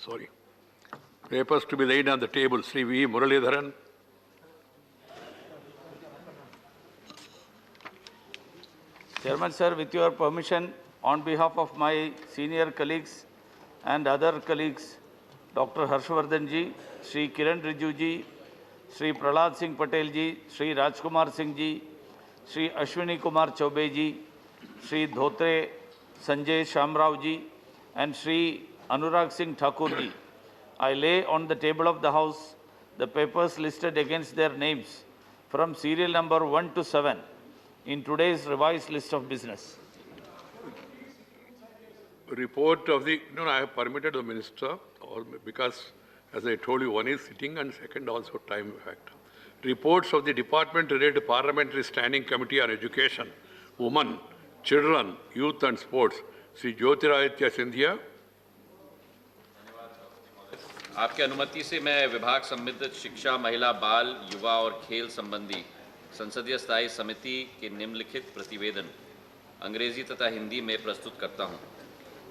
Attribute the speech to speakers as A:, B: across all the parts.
A: Sorry. Papers to be laid on the table. Sri V. Muralidharan.
B: Chairman, sir, with your permission, on behalf of my senior colleagues and other colleagues, Dr. Harshvardhan ji, Sri Kiran Rijiju ji, Sri Prahlad Singh Patel ji, Sri Rajkumar Singh ji, Sri Ashwini Kumar Chaubey ji, Sri Dhotre Sanjay Shamrao ji, and Sri Anurag Singh Thakur ji, I lay on the table of the House the papers listed against their names from serial number 1 to 7 in today's revised list of business.
A: Report of the... No, I have permitted the minister, because as I told you, one is sitting and second also time factor. Reports of the department related to Parliamentary Standing Committee on Education, Women, Children, Youth and Sports, Sri Jyotiraditya Scindia.
C: आपके अनुमति से मैं विभाग संबंधित शिक्षा, महिला, बाल, युवा और खेल संबंधी संसदीय स्थायी समिति के निम्नलिखित प्रतिवेदन अंग्रेजी तथा हिंदी में प्रस्तुत करता हूं।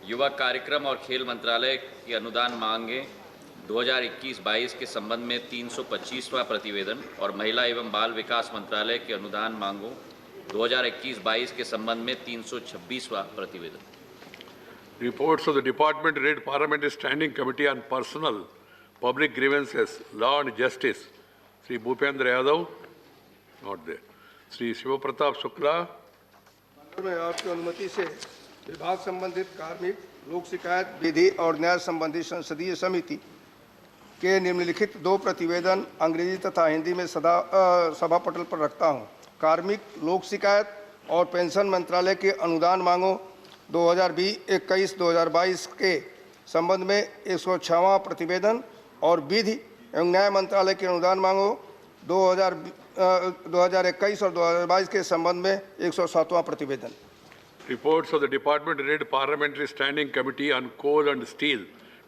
C: युवा कार्यक्रम और खेल मंत्रालय की अनुदान मांगे 2021-22 के संबंध में 325वां प्रतिवेदन और महिला एवं बाल विकास मंत्रालय के अनुदान मांगों 2021-22 के संबंध में 326वां प्रतिवेदन।
A: Reports of the Department related Parliamentary Standing Committee on Personal Public Grievances, Law and Justice, Sri Bhupendra Yadav, not there. Sri Shiva Pratap Shukla.
D: मैं आपकी अनुमति से विभाग संबंधित कार्मिक, लोक शिकायत, विधि और न्याय संबंधी संसदीय समिति के निम्नलिखित दो प्रतिवेदन अंग्रेजी तथा हिंदी में सभा पटल पर रखता हूं। कार्मिक, लोक शिकायत और पेंशन मंत्रालय के अनुदान मांगों 2021-22 के संबंध में 106वां प्रतिवेदन और विधि एवं न्याय मंत्रालय के अनुदान मांगों 2021 और 2022 के संबंध में 107वां प्रतिवेदन।
A: Reports of the Department related Parliamentary Standing Committee on Coal and Steel,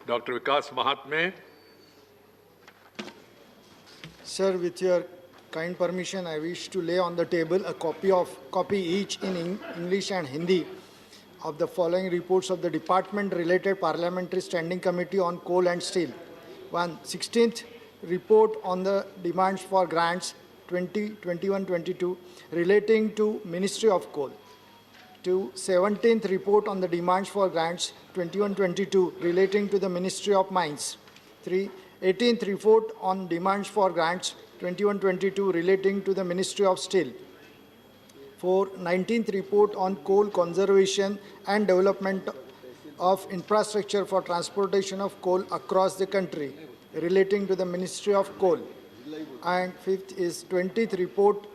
A: Dr. Vikas Mahatme.
E: Sir, with your kind permission, I wish to lay on the table a copy each in English and Hindi of the following reports of the Department related Parliamentary Standing Committee on Coal and Steel. 1. 16th report on the demands for grants 2021-22 relating to Ministry of Coal. 2. 17th report on the demands for grants 21-22 relating to the Ministry of Mines. 3. 18th report on demands for grants 21-22 relating to the Ministry of Steel. 4. 19th report on coal conservation and development of infrastructure for transportation of coal across the country relating to the Ministry of Coal. And 5th is 20th report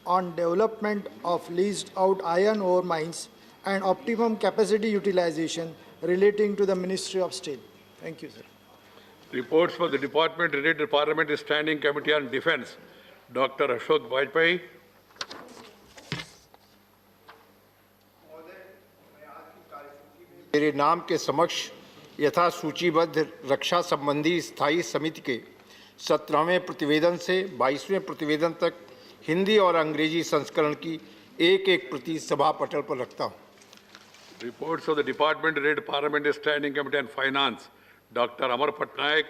E: on development of leased out iron ore mines and optimum capacity utilization relating to the Ministry of Steel. Thank you, sir.
A: Reports for the Department related to Parliamentary Standing Committee on Defence, Dr. Ashok Vajpayee.
F: मेरे नाम के समक्ष यथा सूचीबद्ध रक्षा संबंधी स्थायी समिति के 17वें प्रतिवेदन से 22वें प्रतिवेदन तक हिंदी और अंग्रेजी संस्करण की एक प्रति सभा पटल पर रखता हूं।
A: Reports of the Department related Parliamentary Standing Committee on Finance, Dr. Amar Patnaik.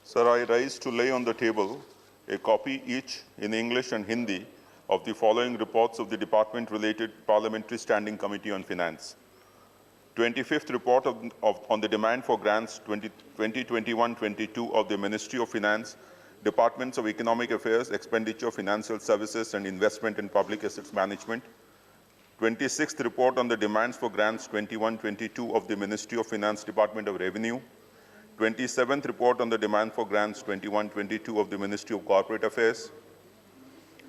G: Sir, I rise to lay on the table a copy each in English and Hindi of the following reports of the Department-related Parliamentary Standing Committee on Finance. 25th report on the demand for grants 2021-22 of the Ministry of Finance, Departments of Economic Affairs, Expenditure, Financial Services and Investment in Public Assets Management. 26th report on the demands for grants 21-22 of the Ministry of Finance, Department of Revenue. 27th report on the demand for grants 21-22 of the Ministry of Corporate Affairs.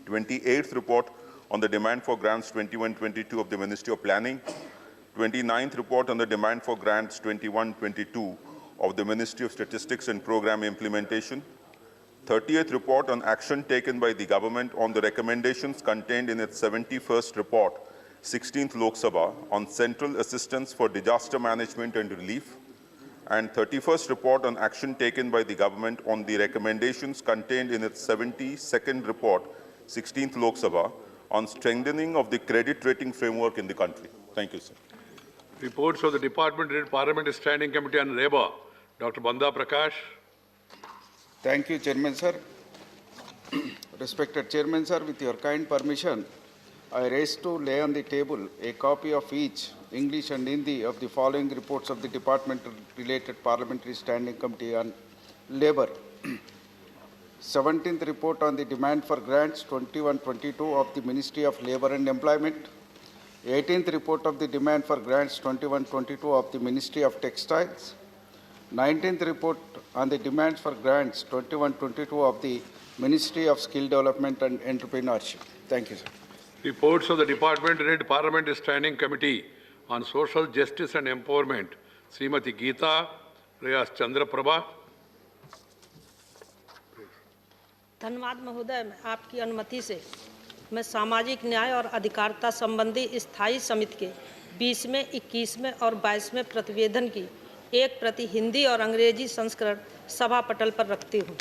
G: 28th report on the demand for grants 21-22 of the Ministry of Planning. 29th report on the demand for grants 21-22 of the Ministry of Statistics and Program Implementation. 30th report on action taken by the government on the recommendations contained in its 71st report, 16th Lok Sabha, on central assistance for disaster management and relief. And 31st report on action taken by the government on the recommendations contained in its 72nd report, 16th Lok Sabha, on strengthening of the credit rating framework in the country. Thank you, sir.
A: Reports of the Department Parliamentary Standing Committee on Labour. Dr. Banda Prakash.
H: Thank you, Chairman, sir. Respected Chairman, sir, with your kind permission, I raise to lay on the table a copy of each English and Hindi of the following reports of the Department-related Parliamentary Standing Committee on Labour. 17th report on the demand for grants 21-22 of the Ministry of Labour and Employment. 18th report of the demand for grants 21-22 of the Ministry of Textiles. 19th report on the demands for grants 21-22 of the Ministry of Skill Development and Entrepreneurship. Thank you, sir.
A: Reports of the Department Parliamentary Standing Committee on Social Justice and Empowerment. Srimati Geeta Reyes Chandraprabha.
I: धन्यवाद महोदय, मैं आपकी अनुमति से मैं सामाजिक न्याय और अधिकारिता संबंधी स्थायी समिति के 20वें, 21वें और 22वें प्रतिवेदन की एक प्रति हिंदी और अंग्रेजी संस्करण सभा पटल पर रखती हूँ।